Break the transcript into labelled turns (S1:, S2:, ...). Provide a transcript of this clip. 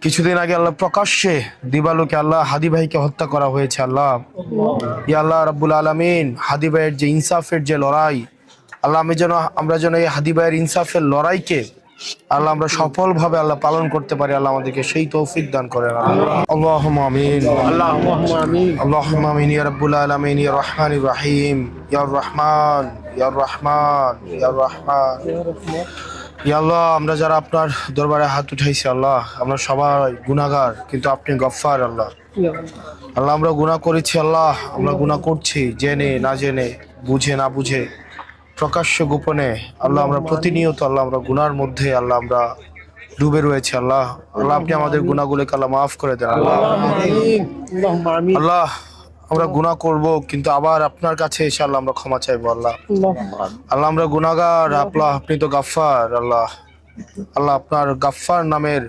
S1: কিছুদিন আগে আল্লাহ প্রকাশ্যে দিবালোকে আল্লাহ হাদি ভাইকে হত্যা করা হয়েছে। আল্লাহ, ইয়া আল্লাহ রাব্বুল আলামিন, হাদি ভাইয়ের যে ইনসাফের যে লড়াই, আল্লাহ আমরা যেন এই হাদি ভাইয়ের ইনসাফের লড়াইকে আল্লাহ আমরা সফলভাবে আল্লাহ পালন করতে পারি। আল্লাহ আমাদেরকে সেই তৌফিক দান করেন। আল্লাহুম্মা আমিন,
S2: আল্লাহুম্মা আমিন,
S1: আল্লাহুম্মা আমিন ইয়া রাব্বুল আলামিন, ইয়া রহমানির রহিম, ইয়া রহমান, ইয়া রহমান, ইয়া রহমান। ইয়া আল্লাহ, আমরা যারা আপনার দরবারে হাত উঠাইছি আল্লাহ, আমরা সবাই গুনাহগার, কিন্তু আপনি গফফার। আল্লাহ, আল্লাহ আমরা গুনাহ করেছি আল্লাহ, আমরা গুনাহ করছি জেনে না জেনে, বুঝে না বুঝে, প্রকাশ্য গোপনে। আল্লাহ আমরা প্রতিনিয়ত আল্লাহ আমরা গুনার মধ্যে আল্লাহ আমরা ডুবে রয়েছে। আল্লাহ, আল্লাহ আপনি আমাদের গুনাহগুলোকে আল্লাহ মাফ করে দেন। আল্লাহ,
S2: আল্লাহুম্মা আমিন,
S1: আল্লাহ আমরা গুনাহ করব, কিন্তু আবার আপনার কাছে এসে আল্লাহ আমরা ক্ষমা চাইবো। আল্লাহ, আল্লাহ আমরা গুনাহগার, আল্লাহ আপনি তো গাফফার। আল্লাহ, আল্লাহ আপনার গাফফার নামের